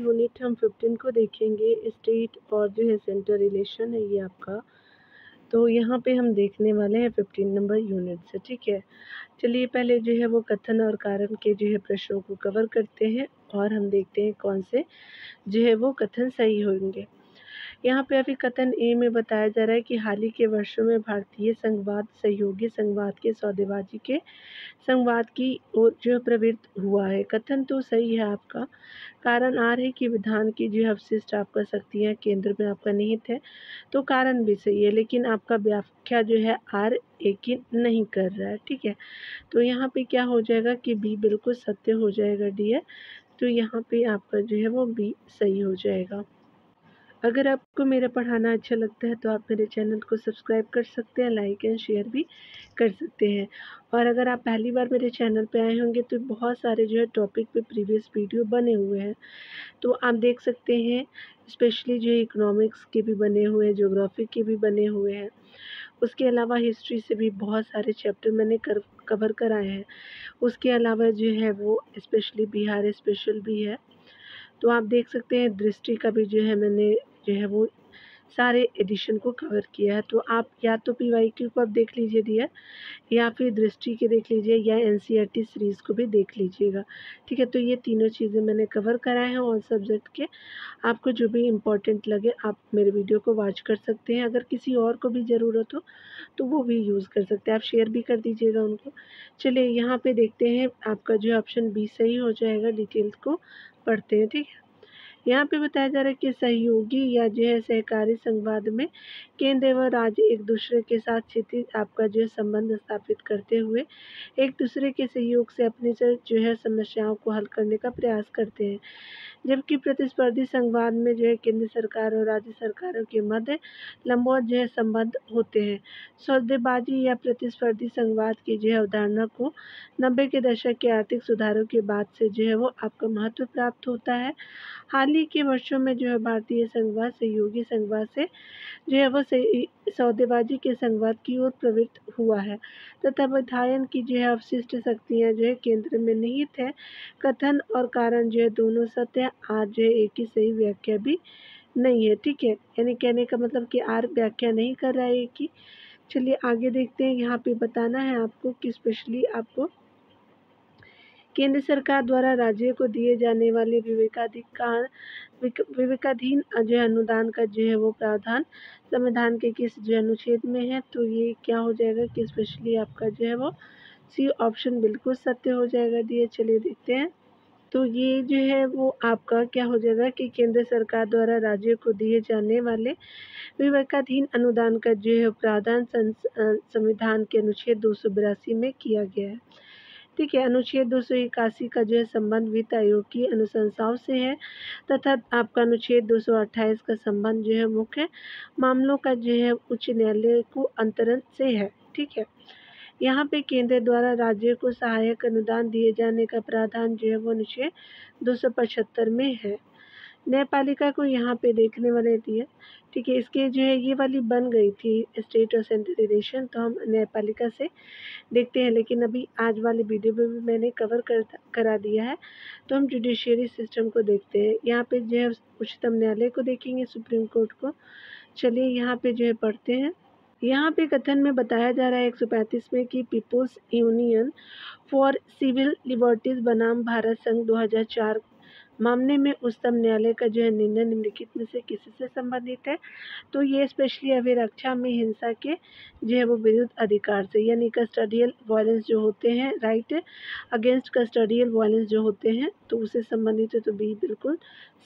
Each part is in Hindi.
यूनिट हम 15 को देखेंगे। स्टेट और जो है सेंटर रिलेशन है ये आपका। तो यहाँ पे हम देखने वाले हैं 15 नंबर यूनिट से, ठीक है। चलिए पहले जो है वो कथन और कारण के जो है प्रश्नों को कवर करते हैं और हम देखते हैं कौन से जो है वो कथन सही होंगे। यहाँ पे अभी कथन ए में बताया जा रहा है कि हाल ही के वर्षों में भारतीय संघवाद सहयोगी संघवाद के सौदेबाजी के संवाद की ओर जो प्रवृत्त हुआ है। कथन तो सही है आपका। कारण आर है कि विधान की जो अवशिष्ट आपका शक्तियाँ केंद्र में आपका निहित है, तो कारण भी सही है, लेकिन आपका व्याख्या जो है आर एक ही नहीं कर रहा है, ठीक है। तो यहाँ पे क्या हो जाएगा कि बी बिल्कुल सत्य हो जाएगा डियर। तो यहाँ पे आपका जो है वो बी सही हो जाएगा। अगर आपको मेरा पढ़ाना अच्छा लगता है तो आप मेरे चैनल को सब्सक्राइब कर सकते हैं, लाइक एंड शेयर भी कर सकते हैं। और अगर आप पहली बार मेरे चैनल पे आए होंगे तो बहुत सारे जो है टॉपिक पे प्रीवियस वीडियो बने हुए हैं, तो आप देख सकते हैं। स्पेशली जो इकोनॉमिक्स के भी बने हुए हैं, ज्योग्राफी के भी बने हुए हैं, उसके अलावा हिस्ट्री से भी बहुत सारे चैप्टर मैंने कवर कराए हैं। उसके अलावा जो है वो स्पेशली बिहार स्पेशल भी है, तो आप देख सकते हैं। दृष्टि का भी जो है मैंने जो है वो सारे एडिशन को कवर किया है। तो आप या तो पीवाईक्यू को आप देख लीजिए डियर, या फिर दृष्टि के देख लीजिए, या एनसीईआरटी सीरीज़ को भी देख लीजिएगा, ठीक है। तो ये तीनों चीज़ें मैंने कवर कराए हैं ऑल सब्जेक्ट के। आपको जो भी इम्पोर्टेंट लगे आप मेरे वीडियो को वॉच कर सकते हैं। अगर किसी और को भी ज़रूरत हो तो वो भी यूज़ कर सकते हैं, आप शेयर भी कर दीजिएगा उनको। चलिए यहाँ पे देखते हैं, आपका जो ऑप्शन बी सही हो जाएगा। डिटेल्स को पढ़ते हैं, ठीक है। यहाँ पे बताया जा रहा है कि सहयोगी या जो है सहकारी संघवाद में केंद्र व राज्य एक दूसरे के साथ क्षितिज आपका जो है संबंध स्थापित करते हुए एक दूसरे के सहयोग से अपनी से जो है समस्याओं को हल करने का प्रयास करते हैं, जबकि प्रतिस्पर्धी संघवाद में जो है केंद्र सरकार और राज्य सरकारों के मध्य लंबवत जो है संबंध होते हैं। सौदेबाजी या प्रतिस्पर्धी संघवाद की जो है अवधारणा को 90 के दशक के आर्थिक सुधारों के बाद से जो है वो आपका महत्व प्राप्त होता है। हाल ही के वर्षों में जो है भारतीय संघवाद सहयोगी संघवाद से जो है वो सौदेबाजी के संघवाद की ओर प्रवृत्त हुआ है, तथा विधायन की जो है अवशिष्ट शक्तियाँ जो है केंद्र में निहित है। कथन और कारण जो है दोनों सत्य है, आज जो है एक ही सही व्याख्या भी नहीं है, ठीक है। यानी कहने का मतलब कि आर व्याख्या नहीं कर रहा है एक ही। चलिए आगे देखते हैं। यहाँ पे बताना है आपको कि स्पेशली आपको केंद्र सरकार द्वारा राज्य को दिए जाने वाले विवेकाधीन जो है अनुदान का जो है वो प्रावधान संविधान के किस जो अनुच्छेद में है। तो ये क्या हो जाएगा कि स्पेशली आपका जो है वो सी ऑप्शन बिल्कुल सत्य हो जाएगा दिए। चलिए देखते हैं। तो ये जो है वो आपका क्या हो जाएगा कि केंद्र सरकार द्वारा राज्य को दिए जाने वाले विवेकाधीन अनुदान का जो है प्रावधान संविधान के अनुच्छेद 282 में किया गया है, ठीक है। अनुच्छेद 281 का जो है संबंध वित्त आयोग की अनुशंसाओं से है, तथा आपका अनुच्छेद 228 का संबंध जो है मुख्य मामलों का जो है उच्च न्यायालय को अंतरण से है, ठीक है। यहाँ पे केंद्र द्वारा राज्य को सहायक अनुदान दिए जाने का प्रावधान जो है वो अनुच्छेद 275 में है। न्यायपालिका को यहाँ पे देखने वाले दिए, ठीक है। इसके जो है ये वाली बन गई थी स्टेट और सेंट्रल रिलेशन, तो हम न्यायपालिका से देखते हैं, लेकिन अभी आज वाले वीडियो में भी मैंने कवर करा दिया है। तो हम जुडिशियरी सिस्टम को देखते हैं। यहाँ पे जो है उच्चतम न्यायालय को देखेंगे, सुप्रीम कोर्ट को। चलिए यहाँ पे जो है पढ़ते हैं। यहाँ पे कथन में बताया जा रहा है 135 में कि people's union for civil liberties बनाम भारत संघ 2004 मामले में उच्चतम न्यायालय का जो है निर्णय निम्नलिखित में से किसी से संबंधित है। तो ये स्पेशली अभिरक्षा में हिंसा के जो है वो विरुद्ध अधिकार से, यानी कस्टडियल वायलेंस जो होते हैं, राइट अगेंस्ट कस्टडियल वायलेंस जो होते हैं, तो उससे संबंधित है। तो बी बिल्कुल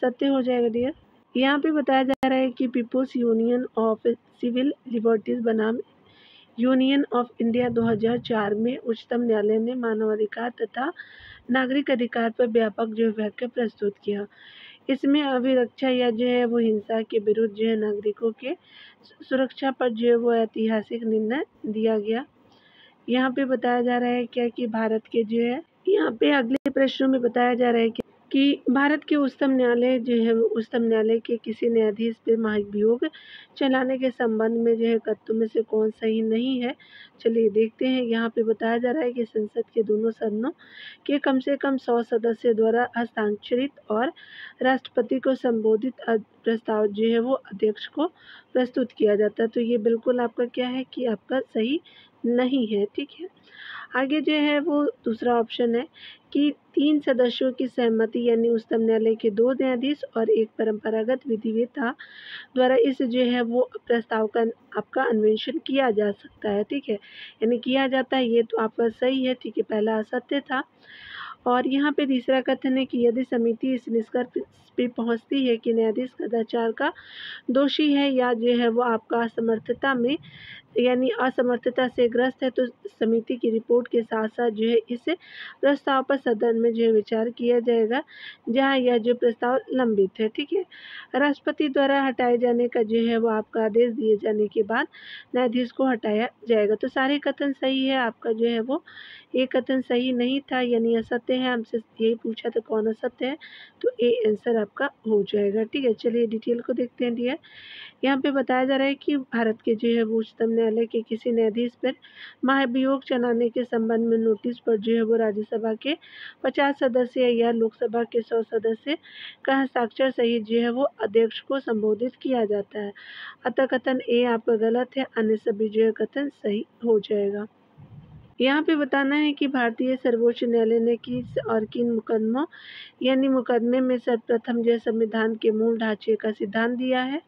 सत्य हो जाएगा डियर। यहाँ पे बताया जा रहा है कि people's union of civil liberties बनाम यूनियन ऑफ इंडिया 2004 में उच्चतम न्यायालय ने मानवाधिकार तथा नागरिक अधिकार पर व्यापक जो व्याख्या प्रस्तुत किया। इसमें अभिरक्षा या जो है वो हिंसा के विरुद्ध जो है नागरिकों के सुरक्षा पर जो है वो ऐतिहासिक निर्णय दिया गया। यहाँ पे बताया जा रहा है क्या कि भारत के जो है यहाँ पे अगले प्रश्नों में बताया जा रहा है कि कि भारत के उच्चतम न्यायालय जो है उच्चतम न्यायालय के किसी न्यायाधीश पे महाभियोग चलाने के संबंध में जो है कथनों में से कौन सही नहीं है। चलिए देखते हैं। यहाँ पे बताया जा रहा है कि संसद के दोनों सदनों के कम से कम 100 सदस्य द्वारा हस्ताक्षरित और राष्ट्रपति को संबोधित प्रस्ताव जो है वो अध्यक्ष को प्रस्तुत किया जाता है। तो ये बिल्कुल आपका क्या है कि आपका सही नहीं है, ठीक है। आगे जो है वो दूसरा ऑप्शन है कि 3 सदस्यों की सहमति यानी उच्चतम न्यायालय के 2 न्यायाधीश और एक परंपरागत विधिवेत्ता द्वारा इस जो है वो प्रस्ताव का आपका अन्वेषण किया जा सकता है, ठीक है। यानी किया जाता है, ये तो आपका सही है, ठीक है। पहला असत्य था। और यहाँ पे तीसरा कथन है कि यदि समिति इस निष्कर्ष पे पहुँचती है कि न्यायाधीश कदाचार का दोषी है या जो है वो आपका असमर्थता में यानी असमर्थता से ग्रस्त है, तो समिति की रिपोर्ट के साथ साथ जो है इस प्रस्ताव पर सदन में जो है विचार किया जाएगा जहां यह जो प्रस्ताव लंबित है, ठीक है। राष्ट्रपति द्वारा हटाए जाने का जो है वो आपका आदेश दिए जाने के बाद न्यायाधीश को हटाया जाएगा। तो सारे कथन सही है, आपका जो है वो एक कथन सही नहीं था यानी असत्य है। हमसे यही पूछा था कौन असत्य है, तो ए आंसर आपका हो जाएगा, ठीक है। चलिए डिटेल को देखते हैं डियर। यहाँ पे बताया जा रहा है कि भारत के जो है वो उच्चतम न्यायालय के किसी न्यायाधीश पर महाभियोग चलाने के संबंध में नोटिस पर जो है वो राज्यसभा के 50 सदस्य या लोकसभा के 100 सदस्य का हस्ताक्षर सहित जो है वो अध्यक्ष को संबोधित किया जाता है। अतः कथन ए आपका गलत है, अन्य सभी जो है कथन सही हो जाएगा। यहाँ पे बताना है कि भारतीय सर्वोच्च न्यायालय ने किस और किन मुकदमों यानी मुकदमे में सर्वप्रथम जो है संविधान के मूल ढांचे का सिद्धांत दिया है।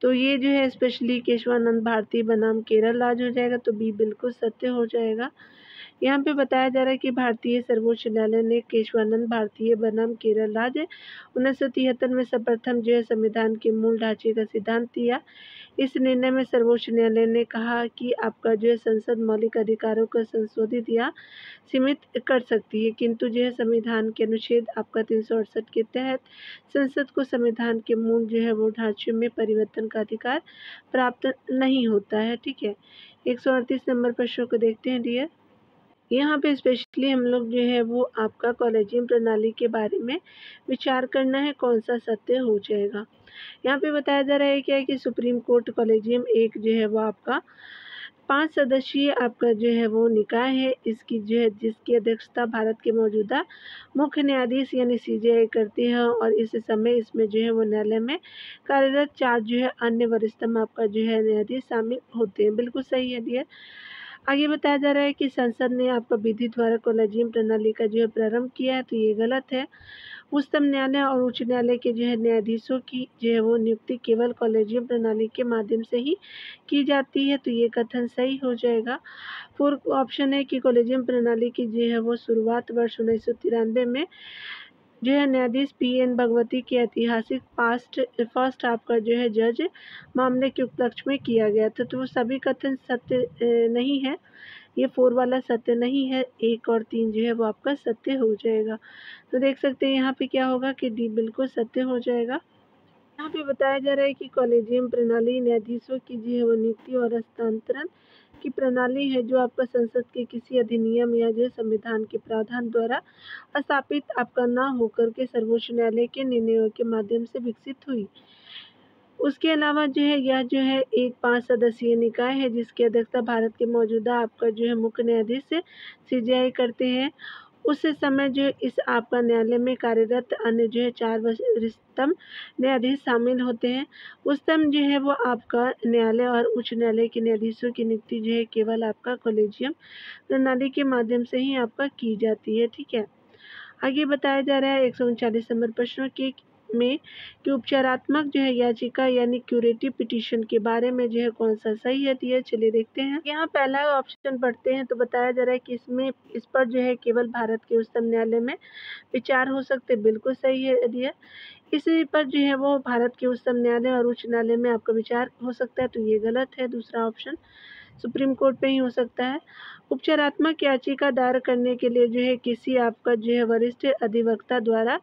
तो ये जो है स्पेशली केशवानंद भारती बनाम केरल राज्य हो जाएगा, तो बी बिल्कुल सत्य हो जाएगा। यहाँ पे बताया जा रहा है कि भारतीय सर्वोच्च न्यायालय ने केशवानंद भारतीय बनाम केरल राज्य 1973 में सर्वप्रथम जो है संविधान के मूल ढांचे का सिद्धांत दिया। इस निर्णय में सर्वोच्च न्यायालय ने कहा कि आपका जो है संसद मौलिक अधिकारों को संशोधित या सीमित कर सकती है, किंतु जो है संविधान के अनुच्छेद आपका 368 के तहत संसद को संविधान के मूल जो है वो ढांचे में परिवर्तन का अधिकार प्राप्त नहीं होता है, ठीक है। 138 नंबर प्रश्न को देखते हैं डियर। यहाँ पे स्पेशली हम लोग जो है वो आपका कॉलेजियम प्रणाली के बारे में विचार करना है, कौन सा सत्य हो जाएगा। यहाँ पे बताया जा रहा है क्या है कि सुप्रीम कोर्ट कॉलेजियम एक जो है वो आपका 5 सदस्यीय आपका जो है वो निकाय है। इसकी जो है जिसकी अध्यक्षता भारत के मौजूदा मुख्य न्यायाधीश यानी सीजेआई करती है और इस समय इसमें जो है वो न्यायालय में कार्यरत 4 जो है अन्य वरिष्ठतम आपका जो है न्यायाधीश शामिल होते हैं। बिल्कुल सही है डियर। आगे बताया जा रहा है कि संसद ने आपका विधि द्वारा कॉलेजियम प्रणाली का जो है प्रारंभ किया है, तो ये गलत है। उच्चतम न्यायालय और उच्च न्यायालय के जो है न्यायाधीशों की जो है वो नियुक्ति केवल कॉलेजियम प्रणाली के माध्यम से ही की जाती है, तो ये कथन सही हो जाएगा। फोर्थ ऑप्शन है कि कॉलेजियम प्रणाली की जो है वो शुरुआत वर्ष 1993 में जो है न्यायाधीश पी.एन. भगवती के ऐतिहासिक फर्स्ट आपका जो है जज मामले के उपलक्ष्य में किया गया था। तो वो सभी कथन सत्य नहीं है, ये 4 वाला सत्य नहीं है। 1 और 3 जो है वो आपका सत्य हो जाएगा। तो देख सकते हैं यहाँ पे क्या होगा कि डी बिल्कुल सत्य हो जाएगा। यहाँ पे बताया जा रहा है कि कॉलेजियम प्रणाली न्यायाधीशों की जो है वो नियुक्ति और हस्तांतरण की प्रणाली है जो आपका संसद के किसी अधिनियम या जो संविधान के प्रावधान द्वारा स्थापित आपका ना होकर के सर्वोच्च न्यायालय के निर्णयों के माध्यम से विकसित हुई। उसके अलावा जो है यह जो है एक 5 सदस्यीय निकाय है जिसकी अध्यक्षता भारत के मौजूदा आपका जो है मुख्य न्यायाधीश से सीजेआई करते हैं। उस समय जो इस आपका न्यायालय में कार्यरत अन्य जो है 4 वरिष्ठतम न्यायाधीश शामिल होते हैं। उच्चतम जो है वो आपका न्यायालय और उच्च न्यायालय के न्यायाधीशों की नियुक्ति जो है केवल आपका कॉलेजियम प्रणाली के माध्यम से ही आपका की जाती है, ठीक है। आगे बताया जा रहा है 139 नंबर प्रश्न के में कि उपचारात्मक जो है याचिका यानी क्यूरेटिव पिटीशन के बारे में जो है कौन सा सही है, तो ये चलिए देखते हैं। यहाँ पहला ऑप्शन पढ़ते हैं तो बताया जा रहा है कि इसमें इस पर जो है केवल भारत के उच्चतम न्यायालय में विचार हो सकते, बिल्कुल सही है दिया। इसी पर जो है वो भारत के उच्चतम न्यायालय और उच्च न्यायालय में आपका विचार हो सकता है, तो ये गलत है। दूसरा ऑप्शन सुप्रीम कोर्ट पे ही हो सकता है। उपचारात्मक याचिका दायर करने के लिए जो है किसी आपका जो है वरिष्ठ अधिवक्ता द्वारा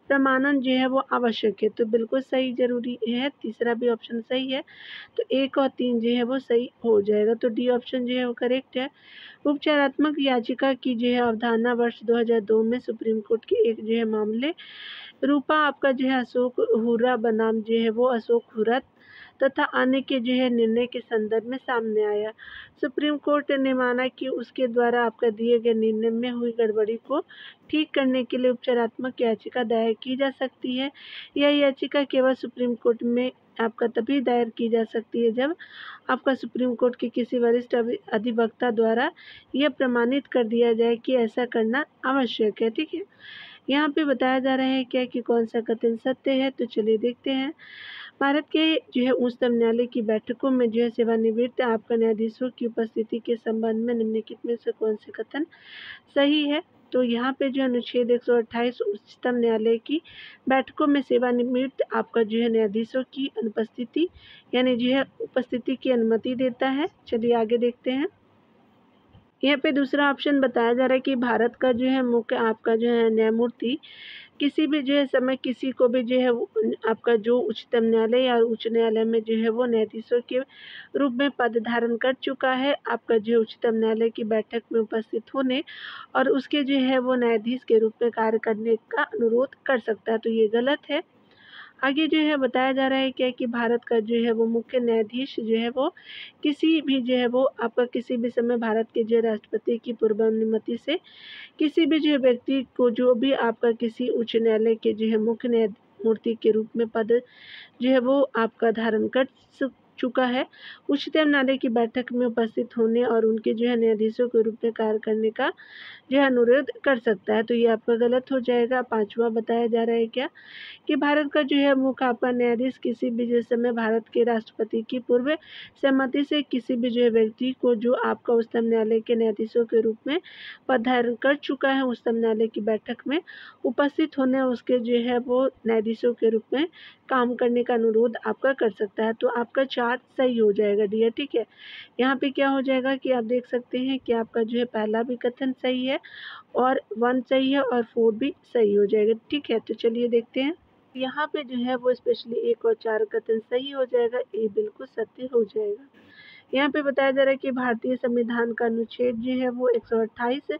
प्रमाणन जो है वो आवश्यक है। तो बिल्कुल सही ज़रूरी है, तीसरा भी ऑप्शन सही है। तो 1 और 3 जो है वो सही हो जाएगा। तो डी ऑप्शन जो है वो करेक्ट है। उपचारात्मक याचिका की जो है अवधारणा वर्ष 2002 में सुप्रीम कोर्ट के एक जो है मामले रूपा आपका जो है अशोक हुर्रा बनाम जो है वो अशोक हुर्रा तथा अन्य के जो है निर्णय के संदर्भ में सामने आया। सुप्रीम कोर्ट ने माना कि उसके द्वारा आपका दिए गए निर्णय में हुई गड़बड़ी को ठीक करने के लिए उपचारात्मक याचिका दायर की जा सकती है। यह याचिका केवल सुप्रीम कोर्ट में आपका तभी दायर की जा सकती है जब आपका सुप्रीम कोर्ट के किसी वरिष्ठ अधिवक्ता द्वारा यह प्रमाणित कर दिया जाए कि ऐसा करना आवश्यक है। ठीक है, यहाँ पे बताया जा रहा है क्या कि कौन सा कथन सत्य है। तो चलिए देखते हैं। भारत के जो है उच्चतम न्यायालय की बैठकों में जो है सेवानिवृत्त आपका न्यायाधीशों की उपस्थिति के संबंध में निम्नलिखित में से कौन से कथन सही है। तो यहाँ पे जो अनुच्छेद 128 उच्चतम न्यायालय की बैठकों में सेवानिवृत्त आपका जो है न्यायाधीशों की अनुपस्थिति यानी जो है उपस्थिति की अनुमति देता है। चलिए आगे देखते हैं। यहाँ पे दूसरा ऑप्शन बताया जा रहा है कि भारत का जो है मुख्य आपका जो है न्यायमूर्ति किसी भी जो है समय किसी को भी जो है आपका जो उच्चतम न्यायालय या उच्च न्यायालय में जो है वो न्यायाधीशों के रूप में पद धारण कर चुका है, आपका जो उच्चतम न्यायालय की बैठक में उपस्थित होने और उसके जो है वो न्यायाधीश के रूप में कार्य करने का अनुरोध कर सकता है। तो ये गलत है। आगे जो है बताया जा रहा है क्या कि भारत का जो है वो मुख्य न्यायाधीश जो है वो किसी भी जो है वो आपका किसी भी समय भारत के जो राष्ट्रपति की पूर्व अनुमति से किसी भी जो व्यक्ति को जो भी आपका किसी उच्च न्यायालय के जो है मुख्य न्यायमूर्ति के रूप में पद जो है वो आपका धारण कर चुका है, उच्चतम न्यायालय की बैठक में उपस्थित होने और उनके जो है न्यायाधीशों के रूप में कार्य करने का जो है अनुरोध कर सकता है। तो ये आपका गलत हो जाएगा। पांचवा बताया जा रहा है क्या कि भारत का जो है मुख्य आपका न्यायाधीश किसी भी जो समय भारत के राष्ट्रपति की पूर्व सहमति से किसी भी जो व्यक्ति को जो आपका उच्चतम न्यायालय के न्यायाधीशों के रूप में पद धारण कर चुका है उच्चतम न्यायालय की बैठक में उपस्थित होने उसके जो है वो न्यायाधीशों के रूप में काम करने का अनुरोध आपका कर सकता है। तो आपका 4 सही हो जाएगा डियर। ठीक है, यहाँ पे क्या हो जाएगा कि आप देख सकते हैं कि आपका जो है पहला भी कथन सही है और 1 सही है और 4 भी सही हो जाएगा। ठीक है, तो चलिए देखते हैं। यहाँ पे जो है वो स्पेशली 1 और 4 कथन सही हो जाएगा, ए बिल्कुल सत्य हो जाएगा। यहाँ पे बताया जा रहा है कि भारतीय संविधान का अनुच्छेद जो है वो 128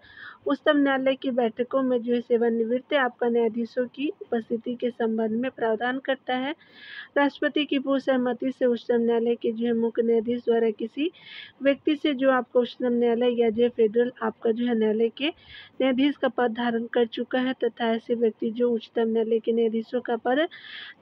उच्चतम न्यायालय की बैठकों में जो है सेवानिवृत्त आपका न्यायाधीशों की उपस्थिति के संबंध में प्रावधान करता है। राष्ट्रपति की पूर्व सहमति से उच्चतम न्यायालय के जो है मुख्य न्यायाधीश द्वारा किसी व्यक्ति से जो आपका उच्चतम न्यायालय या जो फेडरल आपका जो है न्यायालय के न्यायाधीश का पद धारण कर चुका है तथा ऐसे व्यक्ति जो उच्चतम न्यायालय के न्यायाधीशों का पद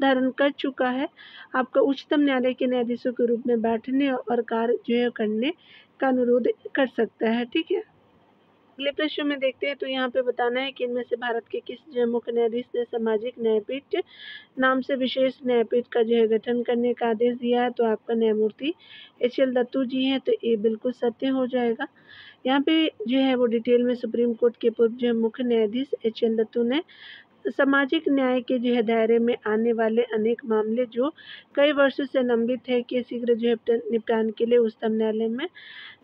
धारण कर चुका है आपका उच्चतम न्यायालय के न्यायाधीशों के रूप में बैठने और कार्य जो है करने का अनुरोध कर सकता है। ठीक है, अगले प्रश्न में देखते हैं। तो यहाँ पे बताना है कि इनमें से भारत के किस जो मुख्य न्यायाधीश ने सामाजिक न्यायपीठ नाम से विशेष न्यायपीठ का जो है गठन करने का आदेश दिया है। तो आपका न्यायमूर्ति HL दत्तू जी हैं। तो ये बिल्कुल सत्य हो जाएगा। यहाँ पे जो है वो डिटेल में सुप्रीम कोर्ट के पूर्व जो मुख्य न्यायाधीश HL दत्तू ने सामाजिक न्याय के जो है दायरे में आने वाले अनेक मामले जो कई वर्षों से लंबित है के शीघ्र जो है निपटान के लिए उच्चतम न्यायालय में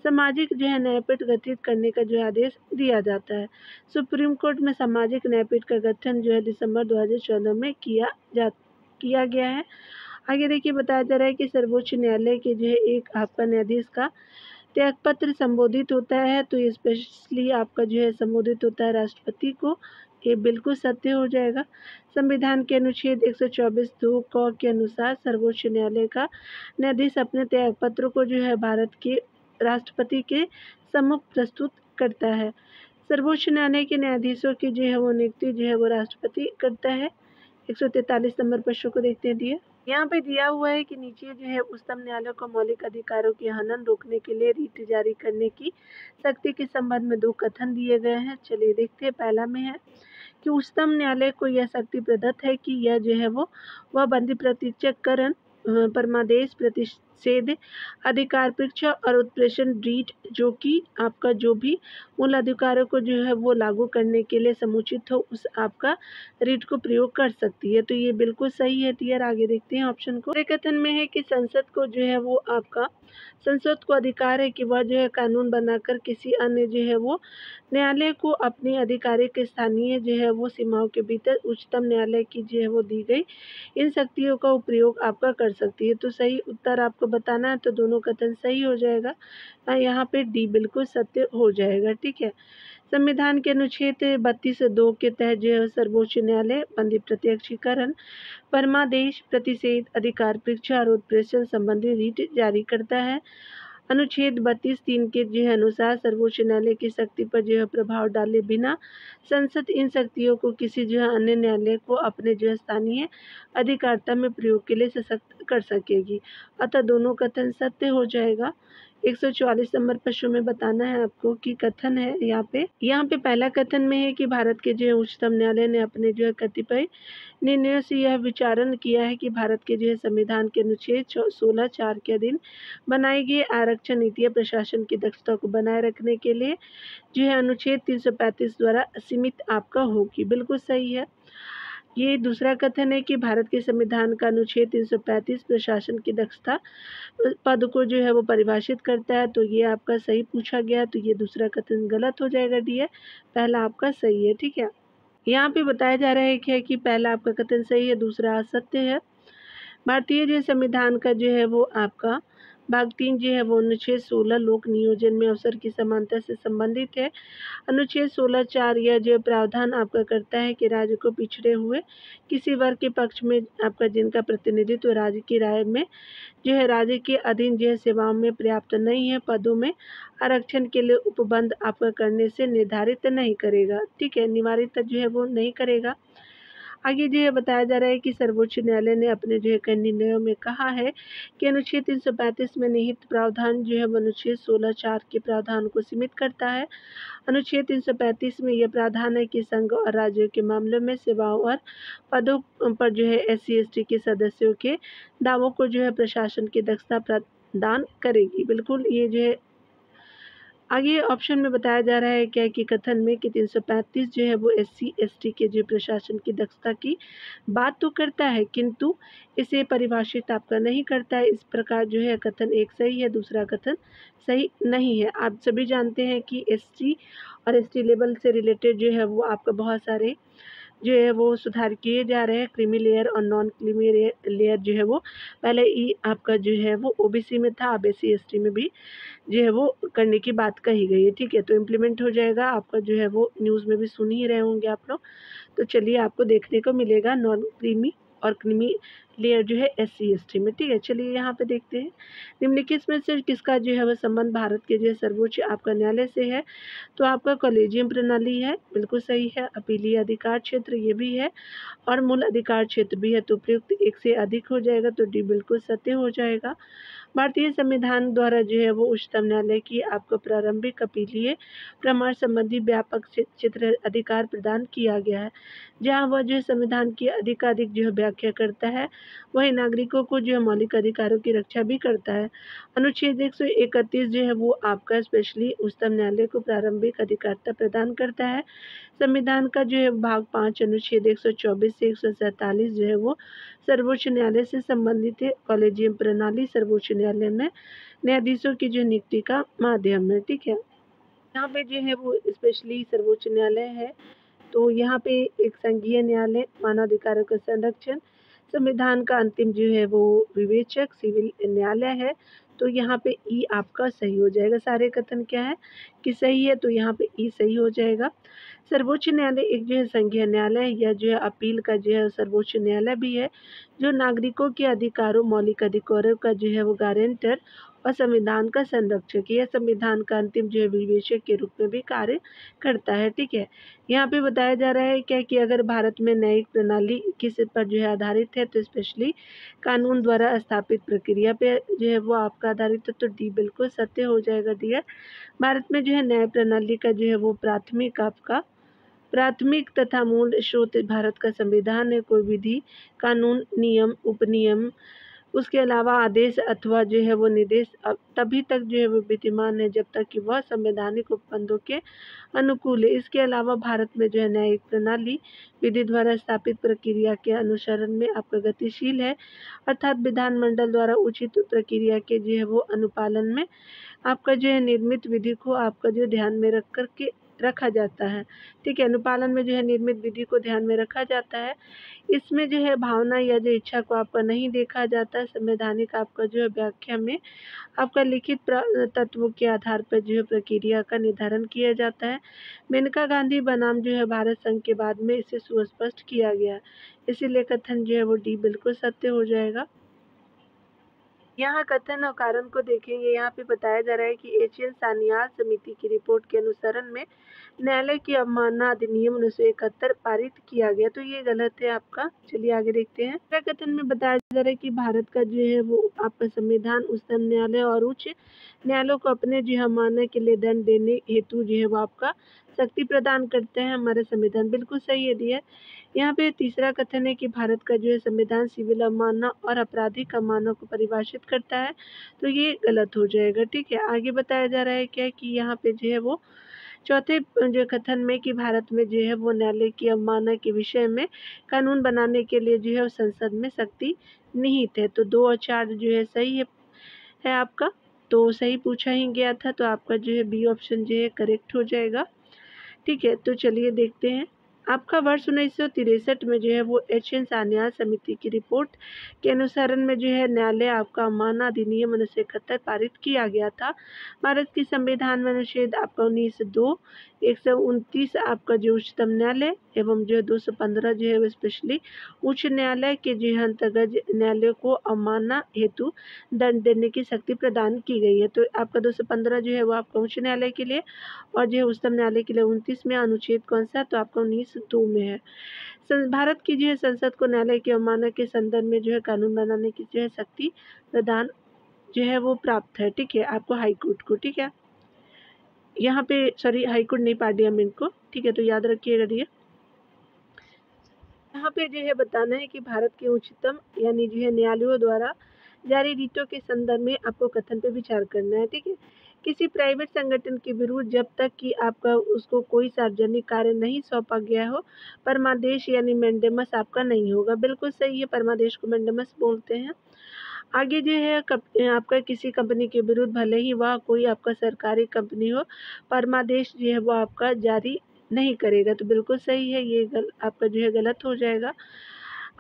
सामाजिक जो है न्यायपीठ गठित करने का जो आदेश दिया जाता है। सुप्रीम कोर्ट में सामाजिक न्यायपीठ का गठन जो है दिसंबर 2014 में किया गया है। आगे देखिए बताया जा रहा है कि सर्वोच्च न्यायालय के जो है एक आपका न्यायाधीश का त्यागपत्र संबोधित होता है। तो स्पेशली आपका जो है संबोधित होता है राष्ट्रपति को, ये बिल्कुल सत्य हो जाएगा। संविधान के अनुच्छेद 124(2) क के अनुसार सर्वोच्च न्यायालय का न्यायाधीश अपने त्यागपत्र को जो है भारत के राष्ट्रपति के सम्मुख प्रस्तुत करता है। सर्वोच्च न्यायालय के न्यायाधीशों की जो है वो नियुक्ति जो है वो राष्ट्रपति करता है। 143 नंबर प्रश्न को देखते हैं डियर। यहाँ पे दिया हुआ है कि नीचे जो है उच्चतम न्यायालय को मौलिक अधिकारों के हनन रोकने के लिए रीट जारी करने की शक्ति के संबंध में 2 कथन दिए गए हैं। चलिए देखते हैं। पहला में है कि उच्चतम न्यायालय को यह शक्ति प्रदत्त है कि यह जो है वो बंदी प्रत्यक्षकरण परमादेश अनुच्छेद अधिकार परीक्षा और उत्प्रेषण रीट जो कि आपका जो भी मूल अधिकारों को जो है वो लागू करने के लिए समुचित हो उस आपका रीट को प्रयोग कर सकती है। तो ये बिल्कुल सही है डियर। आगे देखते हैं ऑप्शन को। कथन में है कि संसद को जो है वो आपका संसद को अधिकार है कि वह जो है कानून बनाकर किसी अन्य जो है वो न्यायालय को अपनी आधिकारिक स्थानीय जो है वो सीमाओं के भीतर उच्चतम न्यायालय की जो है वो दी गई इन शक्तियों का उपयोग आपका कर सकती है। तो सही उत्तर आपको बताना है, तो दोनों कथन सही हो जाएगा। यहाँ पे डी बिल्कुल सत्य हो जाएगा। ठीक है। संविधान के अनुच्छेद 32(2) के तहत जो है सर्वोच्च न्यायालय बंदी प्रत्यक्षीकरण परमादेश प्रतिषेध अधिकार परीक्षा और उत्प्रेषण संबंधी रीट जारी करता है। अनुच्छेद 32(3) के जो है अनुसार सर्वोच्च न्यायालय की शक्ति पर जो है प्रभाव डाले बिना संसद इन शक्तियों को किसी जो है अन्य न्यायालय को अपने जो है स्थानीय अधिकारिता में प्रयोग के लिए सशक्त कर सकेगी। अतः दोनों कथन सत्य हो जाएगा। 144 नंबर प्रश्न में बताना है आपको कि कथन है यहाँ पे पहला कथन में है कि भारत के जो है उच्चतम न्यायालय ने अपने जो है कतिपय निर्णयों से यह विचारण किया है कि भारत के जो है संविधान के अनुच्छेद 16(4) के अधीन बनाई गई आरक्षण नीतियाँ प्रशासन की दक्षता को बनाए रखने के लिए जो है अनुच्छेद 335 द्वारा सीमित आपका होगी। बिल्कुल सही है। ये दूसरा कथन है कि भारत के संविधान का अनुच्छेद 335 प्रशासन की दक्षता पद को जो है वो परिभाषित करता है। तो ये आपका सही पूछा गया, तो ये दूसरा कथन गलत हो जाएगा डियर। पहला आपका सही है। ठीक है। यहाँ पे बताया जा रहा है कि पहला आपका कथन सही है, दूसरा असत्य है। भारतीय जो संविधान का जो है वो आपका भाग 3 जो है वो अनुच्छेद 16 लोक नियोजन में अवसर की समानता से संबंधित है। अनुच्छेद 16(4) यह जो प्रावधान आपका करता है कि राज्य को पिछड़े हुए किसी वर्ग के पक्ष में आपका जिनका प्रतिनिधित्व राज्य की राय में जो है राज्य के अधीन जो है सेवाओं में पर्याप्त नहीं है पदों में आरक्षण के लिए उपबंध आपका करने से निर्धारित नहीं करेगा। ठीक है। निवारित जो है वो नहीं करेगा। आगे जो है बताया जा रहा है कि सर्वोच्च न्यायालय ने अपने जो है कई निर्णयों में कहा है कि अनुच्छेद 335 में निहित प्रावधान जो है वो अनुच्छेद 16(4) के प्रावधान को सीमित करता है। अनुच्छेद 335 में यह प्रावधान है कि संघ और राज्यों के मामलों में सेवाओं और पदों पर जो है SC/ST के सदस्यों के दावों को जो है प्रशासन की दक्षता प्रदान करेगी। बिल्कुल ये जो है आगे ऑप्शन में बताया जा रहा है क्या कि कथन में कि 335 जो है वो SC/ST के जो प्रशासन की दक्षता की बात तो करता है किंतु इसे परिभाषित आपका नहीं करता है। इस प्रकार जो है कथन एक सही है, दूसरा कथन सही नहीं है। आप सभी जानते हैं कि SC और ST लेवल से रिलेटेड जो है वो आपका बहुत सारे जो है वो सुधार किए जा रहे हैं। क्रीमी लेयर और नॉन क्रीमी लेयर जो है वो पहले ही आपका जो है वो OBC में था, अब SC/ST में भी जो है वो करने की बात कही गई है। ठीक है। तो इम्प्लीमेंट हो जाएगा आपका जो है वो न्यूज़ में भी सुन ही रहे होंगे आप लोग। तो चलिए आपको देखने को मिलेगा नॉन क्रीमी और क्रीमी लेयर जो है SC/ST में। ठीक है। चलिए यहाँ पे देखते हैं निम्नलिखित में से किसका जो है वह संबंध भारत के जो है सर्वोच्च आपका न्यायालय से है। तो आपका कॉलेजियम प्रणाली है, बिल्कुल सही है। अपीलीय अधिकार क्षेत्र ये भी है और मूल अधिकार क्षेत्र भी है। तो प्रयुक्त एक से अधिक हो जाएगा, तो डी बिल्कुल सत्य हो जाएगा। भारतीय संविधान द्वारा जो है वो उच्चतम न्यायालय की आपको प्रारंभिक अपीलीय प्रमाण संबंधी व्यापक क्षेत्र अधिकार प्रदान किया गया है, जहां वह जो है संविधान की अधिकाधिक जो है व्याख्या करता है, वही नागरिकों को जो है मौलिक अधिकारों की रक्षा भी करता है। अनुच्छेद 131 जो है वो आपका स्पेशली उच्चतम न्यायालय को प्रारंभिक अधिकारिता प्रदान करता है। संविधान का जो है भाग 5 अनुच्छेद 124 से 147 जो है वो सर्वोच्च न्यायालय से संबंधित है। कॉलेजियम प्रणाली सर्वोच्च न्यायालय में न्यायाधीशों की जो नियुक्ति का माध्यम है। ठीक है। यहाँ पे जो है वो स्पेशली सर्वोच्च न्यायालय है। तो यहाँ पे एक संघीय न्यायालय मानवाधिकारों का संरक्षण संविधान का अंतिम जो है वो विवेचक सिविल न्यायालय है। तो यहाँ पे ई आपका सही हो जाएगा। सारे कथन क्या है कि सही है, तो यहाँ पे ई सही हो जाएगा। सर्वोच्च न्यायालय एक जो है संघीय न्यायालय या जो है अपील का जो है सर्वोच्च न्यायालय भी है, जो नागरिकों के अधिकारों मौलिक अधिकारों का जो है वो गारंटर और संविधान का संरक्षक या संविधान का अंतिम जो है विवेचक के रूप में भी कार्य करता है। ठीक है। यहाँ पे बताया जा रहा है क्या कि अगर भारत में न्यायिक प्रणाली किस पर जो है आधारित है, तो स्पेशली कानून द्वारा स्थापित प्रक्रिया पे जो है वो आपका आधारित है। तो डी बिल्कुल सत्य हो जाएगा डियर। भारत में जो है न्याय प्रणाली का जो है वो प्राथमिक तथा मूल स्रोत भारत का संविधान है। कोई विधि कानून नियम उपनियम उसके अलावा आदेश अथवा जो है वो निर्देश तभी तक जो है वो विद्यमान है जब तक कि वह संवैधानिक उपबंधों के अनुकूल है। इसके अलावा भारत में जो है न्यायिक प्रणाली विधि द्वारा स्थापित प्रक्रिया के अनुसरण में आपका गतिशील है, अर्थात विधानमंडल द्वारा उचित प्रक्रिया के जो है वो अनुपालन में आपका जो है निर्मित विधि को आपका जो ध्यान में रख कर के रखा जाता है। ठीक है, अनुपालन में जो है निर्मित विधि को ध्यान में रखा जाता है। इसमें जो है भावना या जो इच्छा को आपका नहीं देखा जाता है। संवैधानिक आपका जो है व्याख्या में आपका लिखित तत्वों के आधार पर जो है प्रक्रिया का निर्धारण किया जाता है। मेनका गांधी बनाम जो है भारत संघ के बाद में इसे सुस्पष्ट किया गया, इसीलिए कथन जो है वो डी बिल्कुल सत्य हो जाएगा। यहाँ कथन और कारण को देखेंगे। यहाँ पे बताया जा रहा है कि एशियन सान्याल समिति की रिपोर्ट के अनुसरण में न्यायालय की अवमानना अधिनियम 1971 पारित किया गया, तो ये गलत है आपका। चलिए आगे देखते हैं। दूसरा कथन में बताया जा रहा है कि भारत का जो है वो आपका संविधान उच्चतम न्यायालय और उच्च न्यायालयों को अपने जो है अवमानना के लिए दंड देने हेतु जो है वो आपका शक्ति प्रदान करते हैं। हमारा संविधान बिल्कुल सही है दिया। यहाँ पे तीसरा कथन है कि भारत का जो है संविधान सिविल अवमानना और आपराधिक अवमानना को परिभाषित करता है, तो ये गलत हो जाएगा। ठीक है, आगे बताया जा रहा है क्या कि यहाँ पे जो है वो चौथे जो कथन में कि भारत में जो है वो न्यायालय की अवमानना के विषय में कानून बनाने के लिए जो है संसद में शक्ति निहित है, तो 2 और 4 जो है सही है आपका। तो सही पूछा ही गया था, तो आपका जो है बी ऑप्शन जो है करेक्ट हो जाएगा। ठीक है, तो चलिए देखते हैं। आपका वर्ष 1963 में जो है वो एशियन सान्याल समिति की रिपोर्ट के अनुसरण में जो है न्यायालय आपका अवमानना अधिनियम 1971 पारित किया गया था। भारत की संविधान में अनुच्छेद आपका 19(2), 129 आपका जो उच्चतम न्यायालय एवं जो 215 जो है वो स्पेशली उच्च न्यायालय के जो है अंतर्गत न्यायालय को अवमानना हेतु दंड देने की शक्ति प्रदान की गई है। तो आपका 215 जो है वो आपका उच्च न्यायालय के लिए और जो है उच्चतम न्यायालय के लिए 29 में अनुच्छेद कौन सा, तो आपका 19(2) में है। भारत की जो है संसद को न्यायालय की अवमानना के संदर्भ में जो है कानून बनाने की जो है शक्ति प्रदान जो है वो प्राप्त है। ठीक है, आपको हाई कोर्ट को। ठीक है, यहाँ पे सॉरी हाई कोर्ट नहीं, पार्लियामेंट को। ठीक है, तो याद रखिएगा ये। यहाँ पे जो है बताना है कि भारत के उच्चतम यानी जो है न्यायालयों द्वारा जारी रीतों के संदर्भ में आपको कथन पे विचार करना है। ठीक है, किसी प्राइवेट संगठन के विरुद्ध जब तक कि आपका उसको कोई सार्वजनिक कार्य नहीं सौंपा गया हो, परमादेश यानी मैंडेमस आपका नहीं होगा। बिल्कुल सही है, परमादेश को मैंडेमस बोलते हैं। आगे जो है आपका किसी कंपनी के विरुद्ध भले ही वह कोई आपका सरकारी कंपनी हो, परमादेश जो है वो आपका जारी नहीं करेगा, तो बिल्कुल सही है। ये आपका जो है गलत हो जाएगा।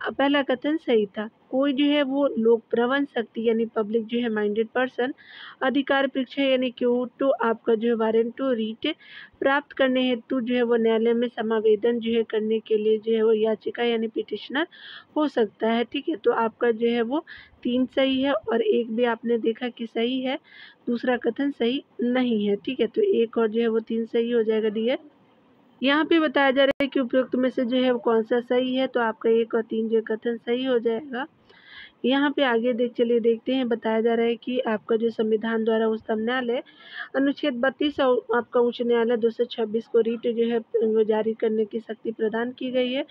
पहला कथन सही था। कोई जो है वो लोक प्रवण शक्ति यानी पब्लिक जो है माइंडेड पर्सन अधिकार परीक्षा यानी क्यू टू आपका जो है वारंट टू रीट प्राप्त करने हेतु जो है वो न्यायालय में समावेदन जो है करने के लिए जो है वो याचिका यानी पिटिशनर हो सकता है। ठीक है, तो आपका जो है वो 3 सही है और 1 भी आपने देखा कि सही है, दूसरा कथन सही नहीं है। ठीक है, तो 1 और जो है वो 3 सही हो जाएगा डियर। यहाँ पे बताया जा रहा है कि उपयुक्त में से जो है वो कौन सा सही है, तो आपका 1 और 3 जो कथन सही हो जाएगा। यहाँ पे आगे चलिए देखते हैं। बताया जा रहा है कि आपका जो संविधान द्वारा उच्चतम न्यायालय अनुच्छेद 32 और आपका उच्च न्यायालय 226 को रीट जो है वो जारी करने की शक्ति प्रदान की गई है।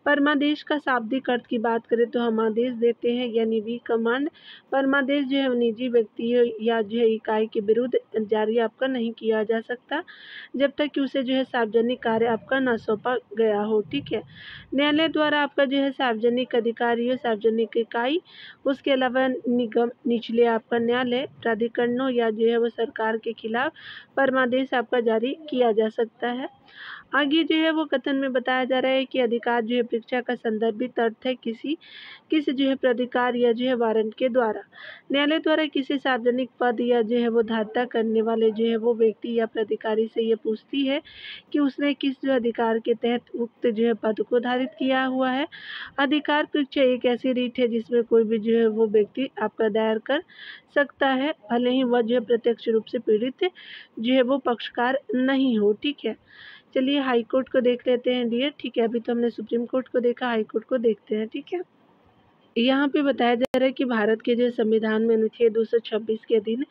परमादेश का शाब्दिक अर्थ की बात करें तो हम आदेश देते हैं यानी वी कमांड। परमादेश जो है निजी व्यक्ति या जो है इकाई के विरुद्ध जारी आपका नहीं किया जा सकता जब तक कि उसे जो है सार्वजनिक कार्य आपका न सौंपा गया हो। ठीक है, न्यायालय द्वारा आपका जो है सार्वजनिक अधिकारी हो, सार्वजनिक इकाई, उसके अलावा निगम, निचले आपका न्यायालय, प्राधिकरणों या जो है वो सरकार के खिलाफ परमादेश आपका जारी किया जा सकता है। आगे जो है वो कथन में बताया जा रहा है कि अधिकार जो है परीक्षा का संदर्भित अर्थ है किस जो है प्राधिकार या जो है वारंट के द्वारा न्यायालय द्वारा किसी सार्वजनिक पद या जो है वो धारता करने वाले जो है वो व्यक्ति या प्राधिकारी से ये पूछती है कि उसने किस जो अधिकार के तहत उक्त जो है पद को धारित किया हुआ है। अधिकार परीक्षा एक ऐसी रीट है जिसमें कोई भी जो है वो व्यक्ति आपका दायर कर सकता है, भले ही वह जो है प्रत्यक्ष रूप से पीड़ित जो है वो पक्षकार नहीं हो। ठीक है, चलिए हाई कोर्ट को देख लेते हैं डियर। ठीक है, अभी तो हमने सुप्रीम कोर्ट को देखा, हाई कोर्ट को देखते हैं। ठीक है, यहाँ पे बताया जा रहा है कि भारत के जो संविधान में अनुच्छेद 226 के अधीन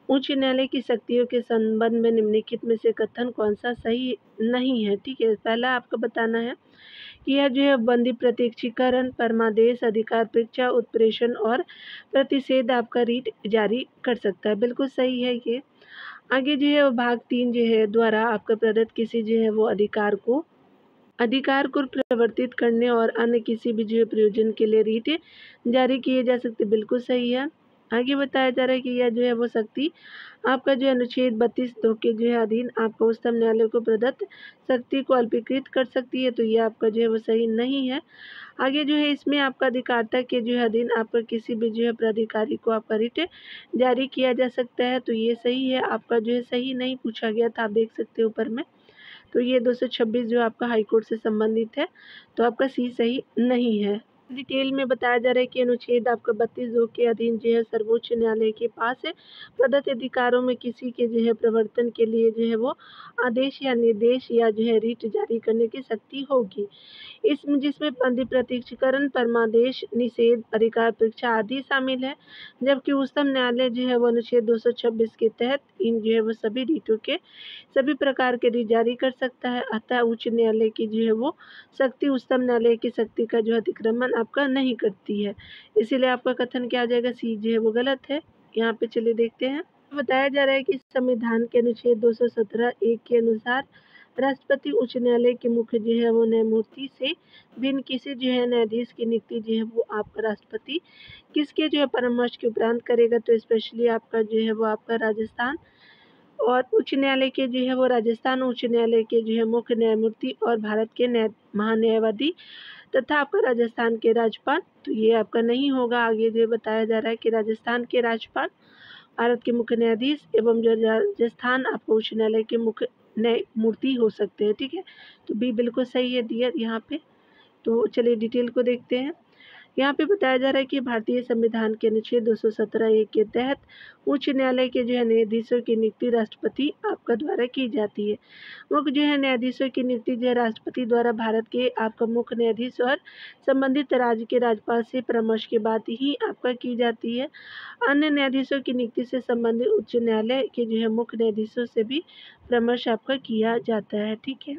उच्च न्यायालय की शक्तियों के संबंध में निम्नलिखित में से कथन कौन सा सही नहीं है। ठीक है, पहला आपको बताना है यह जो है बंदी प्रत्यक्षीकरण, परमादेश, अधिकार परीक्षा, उत्प्रेषण और प्रतिषेध आपका रीट जारी कर सकता है। बिल्कुल सही है ये। आगे जो है भाग 3 जो है द्वारा आपका प्रदत्त किसी जो है वो अधिकार को प्रवर्तित करने और अन्य किसी भी जो है प्रयोजन के लिए रीट जारी किए जा सकते। बिल्कुल सही है। आगे बताया जा रहा है कि यह जो है वो शक्ति आपका जो है अनुच्छेद 32(2) के जो है अधीन आपका उच्चतम न्यायालय को प्रदत्त शक्ति को अल्पीकृत कर सकती है, तो ये आपका जो है वो सही नहीं है। आगे जो है इसमें आपका अधिकारिता के जो है अधीन आपका किसी भी जो है प्राधिकारी को आपका रिट जारी किया जा सकता है, तो ये सही है। आपका जो है सही नहीं पूछा गया था, आप देख सकते हो ऊपर में। तो ये 226 जो आपका हाईकोर्ट से संबंधित है, तो आपका सी सही नहीं है। डिटेल में बताया जा रहा है कि अनुच्छेद आपका 32(2) के अधीन जो है सर्वोच्च न्यायालय के पास है प्रदत्त अधिकारों में किसी के जो है प्रवर्तन के लिए जो है वो आदेश या निर्देश या जो है रीट जारी करने की शक्ति होगी। इसमें जिसमें बंदी प्रत्यक्षीकरण, परमादेश, निषेध, अधिकार परीक्षा आदि शामिल है, जबकि उच्चतम न्यायालय जो है वो अनुच्छेद 226 के तहत इन जो है वो सभी रीटों के सभी प्रकार के रीट जारी कर सकता है। अतः उच्च न्यायालय की जो है वो शक्ति उच्चतम न्यायालय की शक्ति का जो अतिक्रमण आपका नहीं करती है। इसीलिए आपका कथन क्या आ जाएगा, सी जो है वो गलत है। यहाँ पे चलिए देखते हैं। बताया जा रहा है कि संविधान के अनुच्छेद 217(1) के अनुसार राष्ट्रपति उच्च न्यायालय के मुख्य जो है वो न्यायमूर्ति से बिन किसी जो है न्यायाधीश की नियुक्ति जो है वो आपका राष्ट्रपति किसके जो है परामर्श के उपरांत करेगा, तो स्पेशली आपका जो है वो आपका राजस्थान और उच्च न्यायालय के जो है वो राजस्थान उच्च न्यायालय के जो है मुख्य न्यायमूर्ति और भारत के महान्यायवादी तथा आपका राजस्थान के राज्यपाल, तो ये आपका नहीं होगा। आगे जो बताया जा रहा है कि राजस्थान के राज्यपाल, भारत के मुख्य न्यायाधीश एवं जो राजस्थान आपको उच्च न्यायालय के मुख्य न्यायमूर्ति हो सकते हैं। ठीक है, तो बी बिल्कुल सही है डियर यहाँ पे। तो चलिए डिटेल को देखते हैं। यहाँ पे बताया जा रहा है कि भारतीय संविधान के अनुच्छेद 217(1) के तहत उच्च न्यायालय के जो है न्यायाधीशों की नियुक्ति राष्ट्रपति आपका द्वारा की जाती है। मुख्य जो है न्यायाधीशों की नियुक्ति जो है राष्ट्रपति द्वारा भारत के आपका मुख्य न्यायाधीश और संबंधित राज्य के राज्यपाल से परामर्श के बाद ही आपका की जाती है। अन्य न्यायाधीशों की नियुक्ति से संबंधित उच्च न्यायालय के जो है मुख्य न्यायाधीशों से भी परामर्श आपका किया जाता है। ठीक है,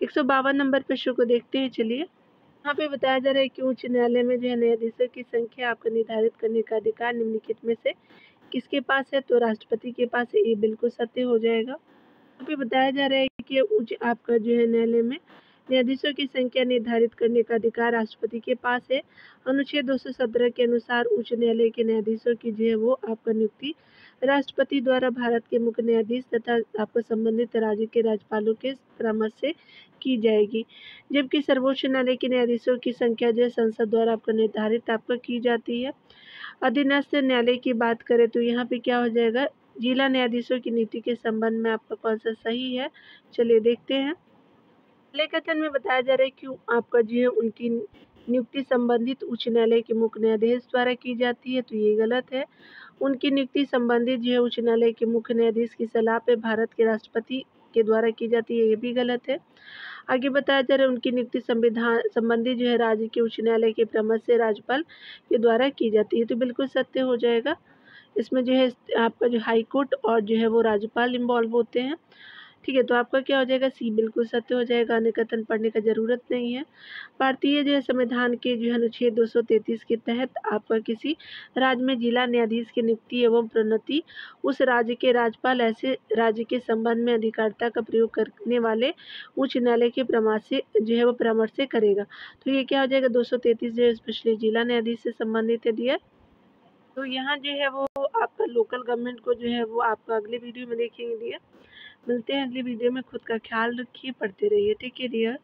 152 नंबर प्रश्न को देखते हैं। चलिए, यहाँ पे बताया जा रहा है कि उच्च न्यायालय में जो है न्यायाधीशों की संख्या आपका निर्धारित करने का अधिकार निम्नलिखित में से किसके पास है, तो राष्ट्रपति के पास है। ये बिल्कुल सत्य हो जाएगा। यहाँ पे बताया जा रहा है कि उच्च आपका जो है न्यायालय में न्यायाधीशों की संख्या निर्धारित करने का अधिकार राष्ट्रपति के पास है। अनुच्छेद 217 के अनुसार उच्च न्यायालय के न्यायाधीशों की जो है वो आपका नियुक्ति राष्ट्रपति द्वारा भारत के मुख्य न्यायाधीश तथा आपको संबंधित राज्य के राज्यपालों के परामर्श से की जाएगी, जबकि सर्वोच्च न्यायालय के न्यायाधीशों की संख्या जो है संसद द्वारा आपका निर्धारित आपका की जाती है। अधीनस्थ न्यायालय की बात करें तो यहाँ पे क्या हो जाएगा, जिला न्यायाधीशों की नीति के संबंध में आपका कौन सा सही है, चलिए देखते हैं। पहले कथन में बताया जा रहा है कि आपका जो है उनकी नियुक्ति संबंधित उच्च न्यायालय के मुख्य न्यायाधीश द्वारा की जाती है, तो ये गलत है। उनकी नियुक्ति संबंधित जो है उच्च न्यायालय के मुख्य न्यायाधीश की सलाह पे भारत के राष्ट्रपति के द्वारा की जाती है, ये भी गलत है। आगे बताया जा रहा है उनकी नियुक्ति संविधान संबंधी जो है राज्य के उच्च न्यायालय के परामर्श से राज्यपाल के द्वारा की जाती है, तो बिल्कुल सत्य हो जाएगा। इसमें जो है आपका जो हाई कोर्ट और जो है वो राज्यपाल इन्वॉल्व होते हैं। ठीक है, तो आपका क्या हो जाएगा, सी बिल्कुल सत्य हो जाएगा। अन्य कथन पढ़ने का जरूरत नहीं है। भारतीय जो है संविधान के जो है अनुच्छेद 233 के तहत आपका किसी राज्य में जिला न्यायाधीश की नियुक्ति एवं प्रोन्नति उस राज्य के राज्यपाल ऐसे राज्य के संबंध में अधिकारिता का प्रयोग करने वाले उच्च न्यायालय के परामर्श से जो है वो परामर्श से करेगा। तो ये क्या हो जाएगा, 233 जो है स्पेशली जिला न्यायाधीश से संबंधित है डियर। तो यहाँ जो है वो आपका लोकल गवर्नमेंट को जो है वो आपका अगले वीडियो में देखेंगे डियर। मिलते हैं अगली वीडियो में। खुद का ख्याल रखिए, पढ़ते रहिए। ठीक है डियर।